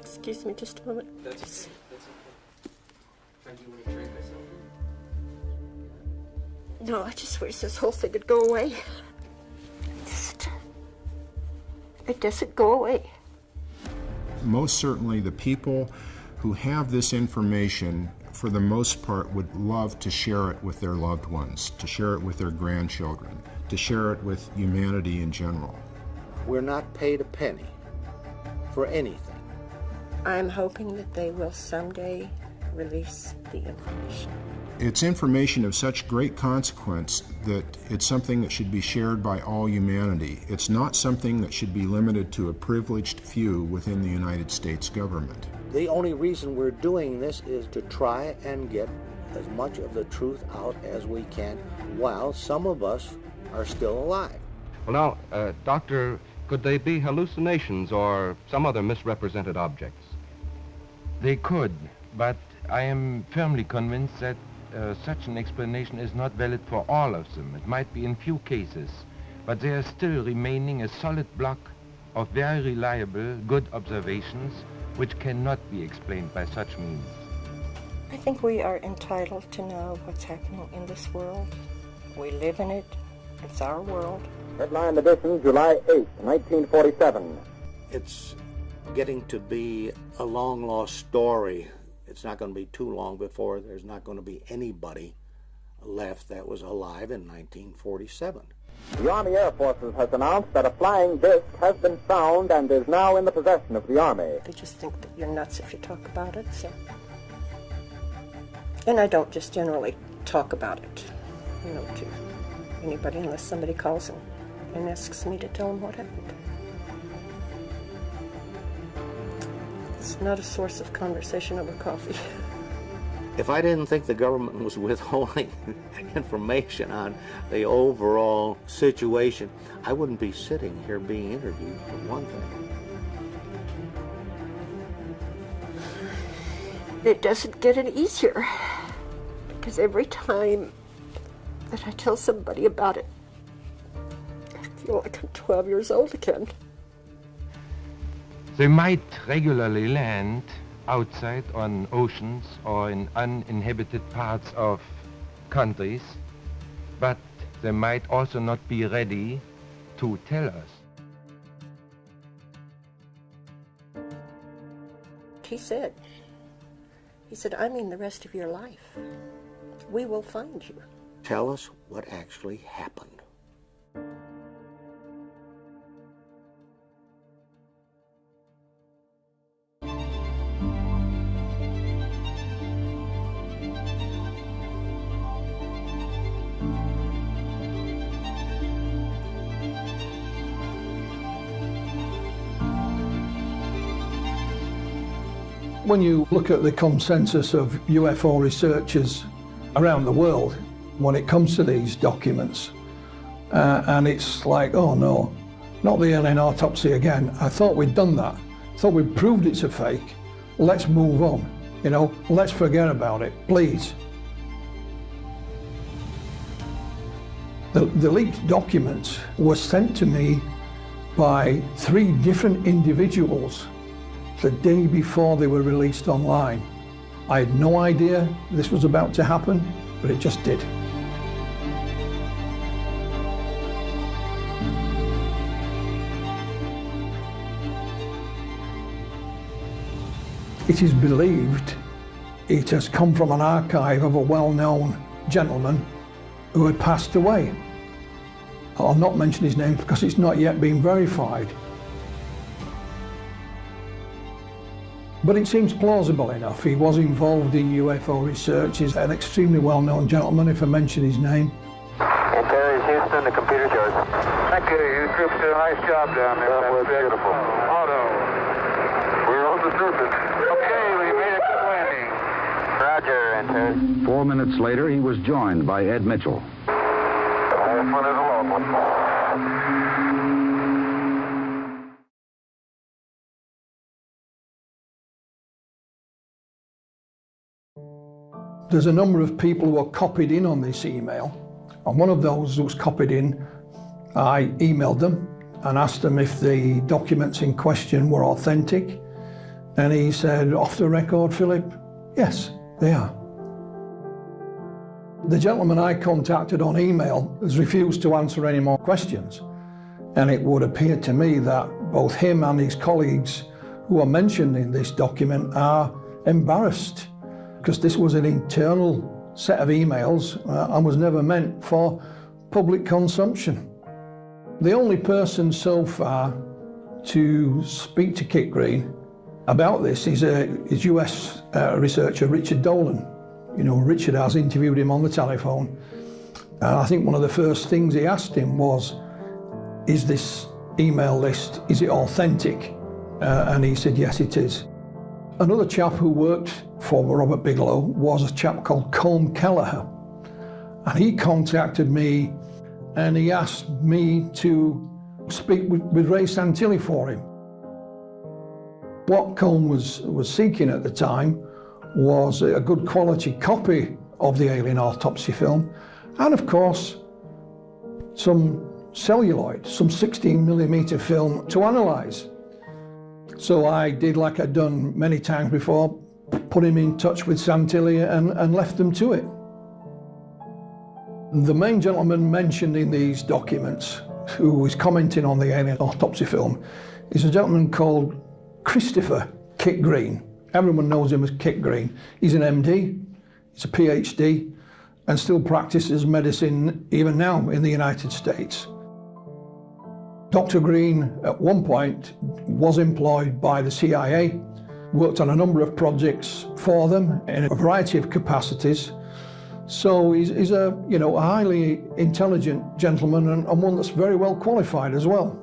Excuse me just a moment. That's okay. That's okay. Do you want a drink or something? No, I just wish this whole thing would go away. It doesn't go away. Most certainly the people who have this information, for the most part, would love to share it with their loved ones, to share it with their grandchildren, to share it with humanity in general. We're not paid a penny for anything. I'm hoping that they will someday release the information. It's information of such great consequence that it's something that should be shared by all humanity. It's not something that should be limited to a privileged few within the United States government. The only reason we're doing this is to try and get as much of the truth out as we can while some of us are still alive. Well, now, Doctor, could they be hallucinations or some other misrepresented objects? They could, but I am firmly convinced that such an explanation is not valid for all of them. It might be in few cases, but there is still remaining a solid block of very reliable, good observations which cannot be explained by such means. I think we are entitled to know what's happening in this world. We live in it. It's our world. Headline edition, July 8, 1947. It's getting to be a long-lost story. It's not going to be too long before there's not going to be anybody left that was alive in 1947. The Army Air Forces has announced that a flying disc has been found and is now in the possession of the Army. They just think that you're nuts if you talk about it, so. And I don't just generally talk about it, to anybody unless somebody calls and asks me to tell them what happened. It's not a source of conversation over coffee. If I didn't think the government was withholding information on the overall situation, I wouldn't be sitting here being interviewed, for one thing. It doesn't get any easier, because every time that I tell somebody about it, I feel like I'm 12 years old again. They might regularly land outside on oceans or in uninhabited parts of countries, but they might also not be ready to tell us. He said, I mean the rest of your life. We will find you. Tell us what actually happened. When you look at the consensus of UFO researchers around the world, when it comes to these documents, and it's like, oh no, not the alien autopsy again. I thought we'd done that. I thought we'd proved it's a fake. Let's move on. Let's forget about it, please. The leaked documents were sent to me by 3 different individuals the day before they were released online. I had no idea this was about to happen, but it just did. It is believed it has come from an archive of a well-known gentleman who had passed away. I'll not mention his name because it's not yet been verified. But it seems plausible enough. He was involved in UFO research. He's an extremely well-known gentleman, if I mention his name. Terry Houston, the computer's yours. Thank you. You troops did a nice job down there. That was beautiful. Auto. We're on the surface. Okay, we made a good landing. Roger, enter. 4 minutes later, he was joined by Ed Mitchell. The whole front is a long one. There's a number of people who are copied in on this email, and one of those who was copied in, I emailed them and asked them if the documents in question were authentic, And he said, off the record, Philip, yes, they are. The gentleman I contacted on email has refused to answer any more questions. And it would appear to me that both him and his colleagues who are mentioned in this document are embarrassed, because this was an internal set of emails and was never meant for public consumption. The only person so far to speak to Kit Green about this is US researcher Richard Dolan. You know, Richard has interviewed him on the telephone. I think one of the first things he asked him was, is this email list, is it authentic? And he said, yes, it is. Another chap who worked for Robert Bigelow was a chap called Colm Kelleher. And he contacted me and he asked me to speak with Ray Santilli for him. What Colm was seeking at the time was a good quality copy of the alien autopsy film, and of course some celluloid, some 16mm film to analyse. So I did like I'd done many times before, put him in touch with Santilli and left them to it. The main gentleman mentioned in these documents who was commenting on the alien autopsy film is a gentleman called Christopher Kit Green. Everyone knows him as Kit Green. He's an MD, he's a PhD, and still practices medicine even now in the United States. Dr. Green at one point was employed by the CIA, worked on a number of projects for them in a variety of capacities. So he's a highly intelligent gentleman and one that's very well qualified as well.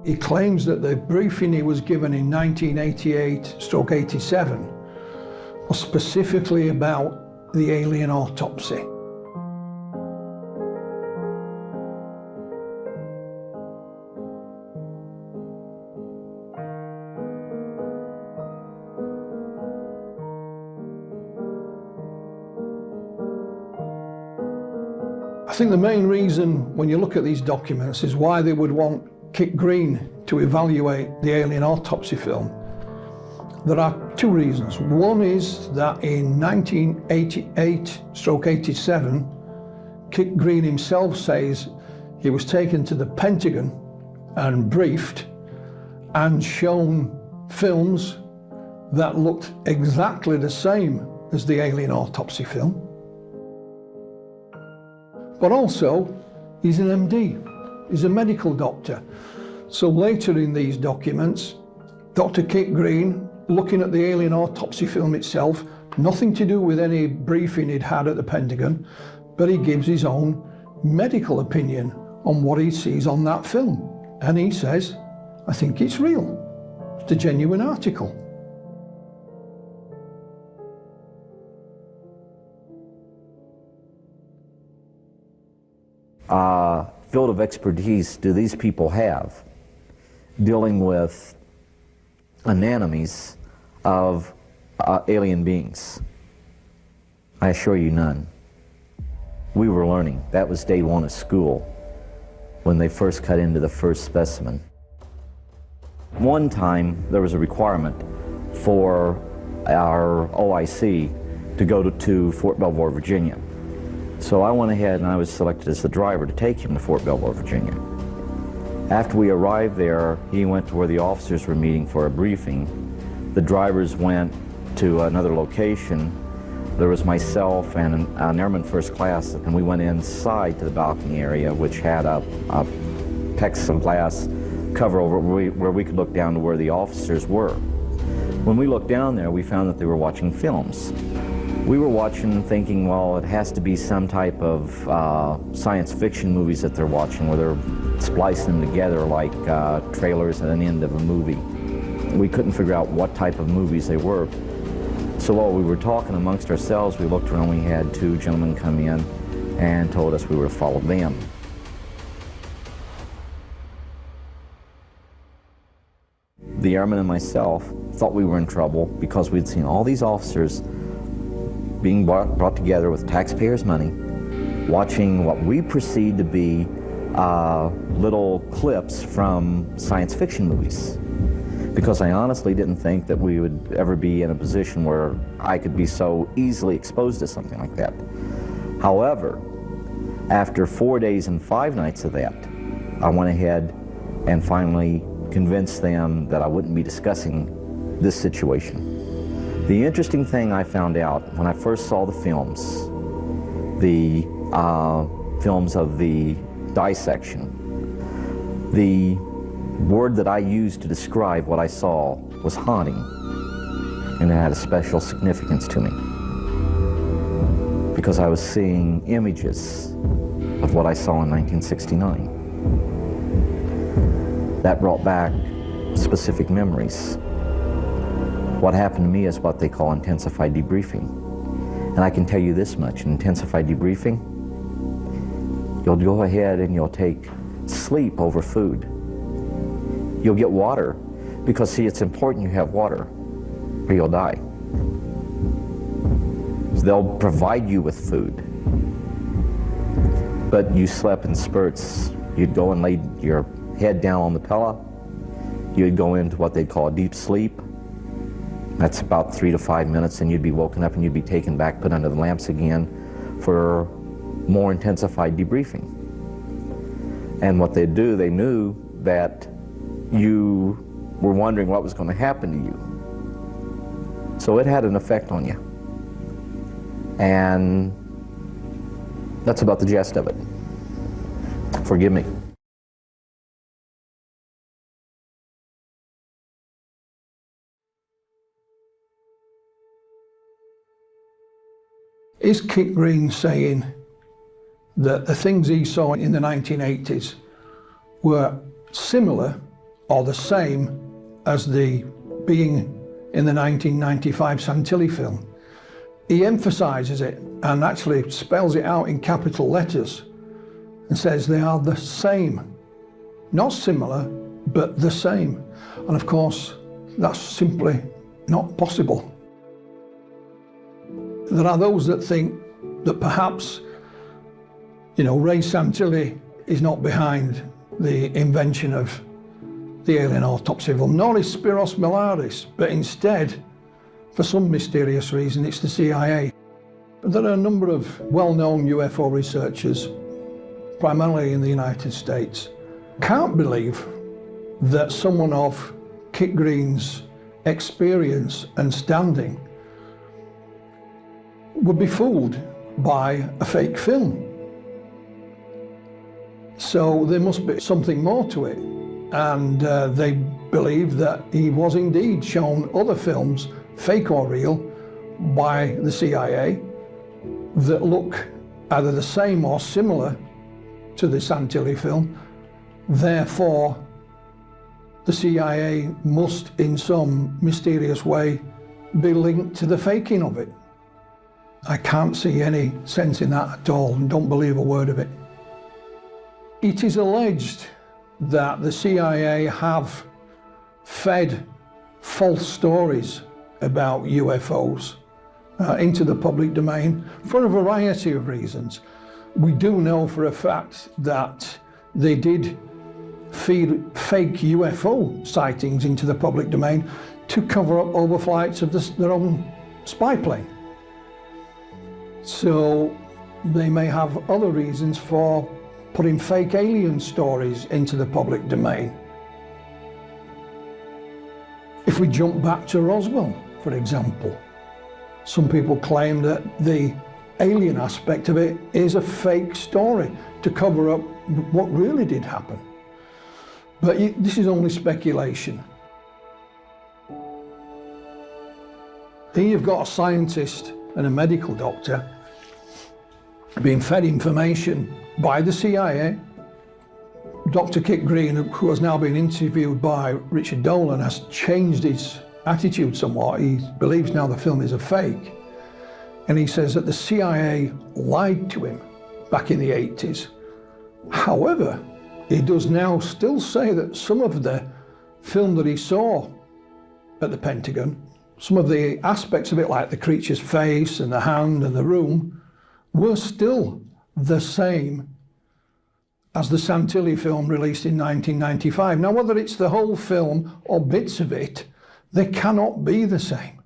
He claims that the briefing he was given in 1988/87 was specifically about the alien autopsy. I think the main reason when you look at these documents is why they would want Kit Green to evaluate the alien autopsy film. There are two reasons. One is that in 1988/87, Kit Green himself says he was taken to the Pentagon and briefed and shown films that looked exactly the same as the alien autopsy film. But also, he's an MD. He's a medical doctor. So later in these documents, Dr. Kit Green, looking at the alien autopsy film itself, nothing to do with any briefing he'd had at the Pentagon, but he gives his own medical opinion on what he sees on that film. And he says, I think it's real. It's a genuine article. Field of expertise do these people have dealing with anemones of alien beings? I assure you none. We were learning. That was day one of school when they first cut into the first specimen. One time there was a requirement for our OIC to go to Fort Belvoir, Virginia. So I went ahead and I was selected as the driver to take him to Fort Belvoir, Virginia. After we arrived there, he went to where the officers were meeting for a briefing. The drivers went to another location. There was myself and an airman first class, and we went inside to the balcony area, which had a plexiglass cover over where we could look down to where the officers were. When we looked down there, we found that they were watching films. We were watching thinking, well, it has to be some type of science fiction movies that they're watching, where they're splicing them together like trailers at an end of a movie. We couldn't figure out what type of movies they were. So while we were talking amongst ourselves, we looked around, we had two gentlemen come in and told us we were to follow them. The airman and myself thought we were in trouble because we'd seen all these officers being brought together with taxpayers' money, watching what we perceived to be little clips from science fiction movies. because I honestly didn't think that we would ever be in a position where I could be so easily exposed to something like that. However, after 4 days and 5 nights of that, I went ahead and finally convinced them that I wouldn't be discussing this situation. The interesting thing I found out when I first saw the films of the dissection, the word that I used to describe what I saw was haunting, and it had a special significance to me because I was seeing images of what I saw in 1969. That brought back specific memories. What happened to me is what they call intensified debriefing. And I can tell you this much, in intensified debriefing, you'll go ahead and you'll take sleep over food. You'll get water, because see, it's important you have water, or you'll die. So they'll provide you with food. But you slept in spurts. You'd go and lay your head down on the pillow. You'd go into what they'd call a deep sleep. That's about 3 to 5 minutes, and you'd be woken up and you'd be taken back, put under the lamps again for more intensified debriefing. And what they'd do, they knew that you were wondering what was going to happen to you. So it had an effect on you. And that's about the gist of it. Forgive me. Is Kit Green saying that the things he saw in the 1980s were similar or the same as the being in the 1995 Santilli film? He emphasises it and actually spells it out in capital letters and says they are the same. Not similar, but the same. And of course, that's simply not possible. There are those that think that perhaps, Ray Santilli is not behind the invention of the alien autopsy film, nor is Spiros Milaris, but instead, for some mysterious reason, it's the CIA. There are a number of well-known UFO researchers, primarily in the United States, can't believe that someone of Kit Green's experience and standing would be fooled by a fake film. So there must be something more to it, and they believe that he was indeed shown other films, fake or real, by the CIA that look either the same or similar to the Santilli film. Therefore, the CIA must in some mysterious way be linked to the faking of it. I can't see any sense in that at all, and don't believe a word of it. It is alleged that the CIA have fed false stories about UFOs into the public domain for a variety of reasons. We do know for a fact that they did feed fake UFO sightings into the public domain to cover up overflights of their own spy plane. So they may have other reasons for putting fake alien stories into the public domain. If we jump back to Roswell, for example, some people claim that the alien aspect of it is a fake story to cover up what really did happen. But this is only speculation. Here you've got a scientist and a medical doctor being fed information by the CIA. Dr. Kit Green, who has now been interviewed by Richard Dolan, has changed his attitude somewhat. He believes now the film is a fake. And he says that the CIA lied to him back in the 80s. However, he does now still say that some of the film that he saw at the Pentagon, some of the aspects of it, like the creature's face and the hand and the room, were still the same as the Santilli film released in 1995. Now, whether it's the whole film or bits of it, they cannot be the same,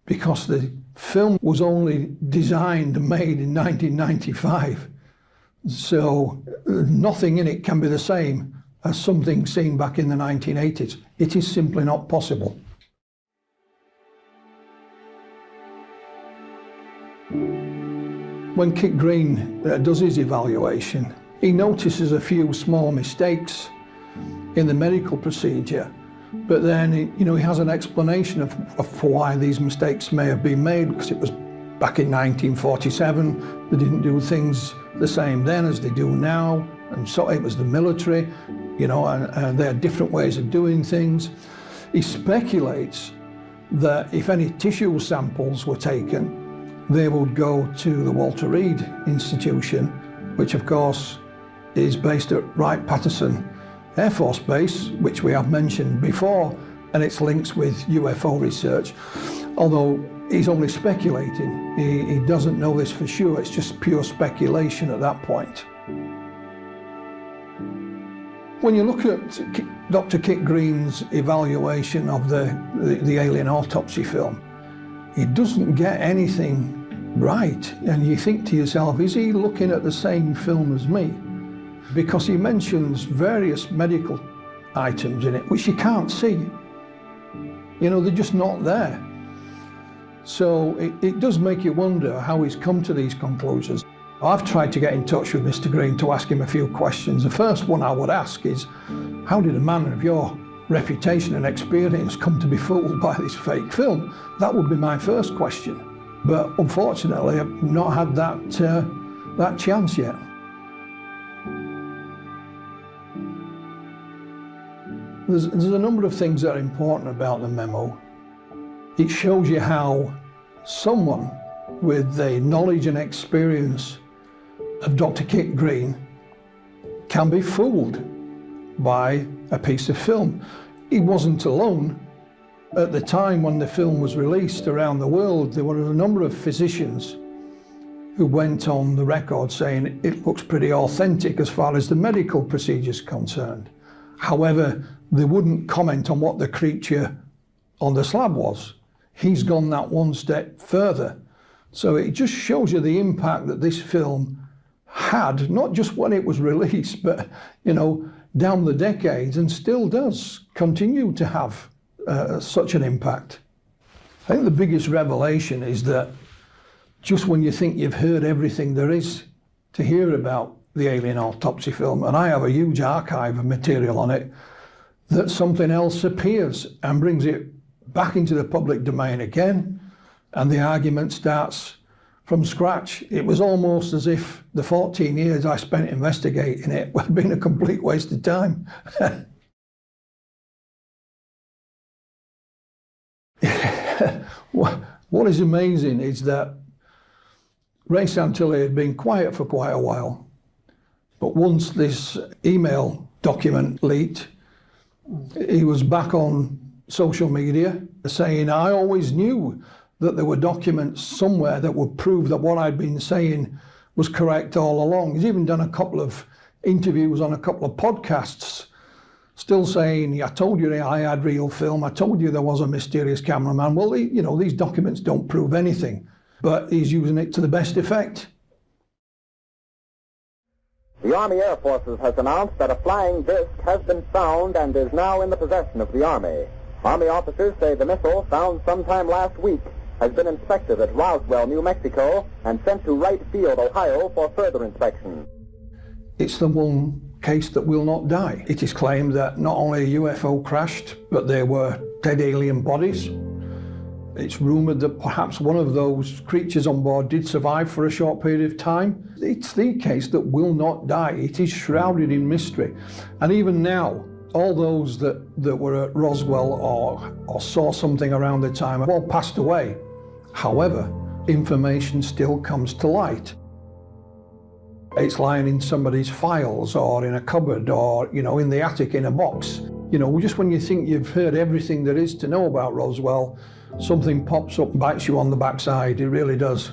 because the film was only designed and made in 1995. So nothing in it can be the same as something seen back in the 1980s. It is simply not possible. When Kit Green does his evaluation, he notices a few small mistakes in the medical procedure, but then he has an explanation of why these mistakes may have been made, because it was back in 1947, they didn't do things the same then as they do now, and so it was the military, and there are different ways of doing things. He speculates that if any tissue samples were taken, they would go to the Walter Reed Institution, which of course is based at Wright-Patterson Air Force Base, which we have mentioned before, and its links with UFO research. Although he's only speculating, he doesn't know this for sure, it's just pure speculation at that point. When you look at Dr. Kit Green's evaluation of the alien autopsy film, he doesn't get anything right, and you think to yourself, is he looking at the same film as me? Because he mentions various medical items in it which you can't see. They're just not there. So it does make you wonder how he's come to these conclusions. I've tried to get in touch with Mr. Green to ask him a few questions. The first one I would ask is, how did a man of your reputation and experience come to be fooled by this fake film? That would be my first question. But unfortunately, I've not had that chance yet. There's a number of things that are important about the memo. It shows you how someone with the knowledge and experience of Dr. Kit Green can be fooled by a piece of film. He wasn't alone. At the time when the film was released around the world, there were a number of physicians who went on the record saying it looks pretty authentic as far as the medical procedure is concerned. However, they wouldn't comment on what the creature on the slab was. He's gone that one step further. So it just shows you the impact that this film had, not just when it was released, but down the decades, and still does continue to have such an impact. I think the biggest revelation is that just when you think you've heard everything there is to hear about the alien autopsy film, and I have a huge archive of material on it, that something else appears and brings it back into the public domain again, and the argument starts from scratch. It was almost as if the 14 years I spent investigating it had been a complete waste of time. What is amazing is that Ray Santilli had been quiet for quite a while, but once this email document leaked, he was back on social media saying, I always knew that there were documents somewhere that would prove that what I'd been saying was correct all along. He's even done a couple of interviews on a couple of podcasts, still saying, I told you I had real film, I told you there was a mysterious cameraman. Well, these documents don't prove anything, but he's using it to the best effect. The Army Air Forces has announced that a flying disc has been found and is now in the possession of the Army. Army officers say the missile, found sometime last week, has been inspected at Roswell, New Mexico, and sent to Wright Field, Ohio, for further inspection. It's the one case that will not die. It is claimed that not only a UFO crashed, but there were dead alien bodies. It's rumoured that perhaps one of those creatures on board did survive for a short period of time. It's the case that will not die. It is shrouded in mystery. And even now, all those that were at Roswell or saw something around the time have all passed away. However, information still comes to light. It's lying in somebody's files or in a cupboard or, in the attic in a box. Just when you think you've heard everything there is to know about Roswell, something pops up and bites you on the backside. It really does.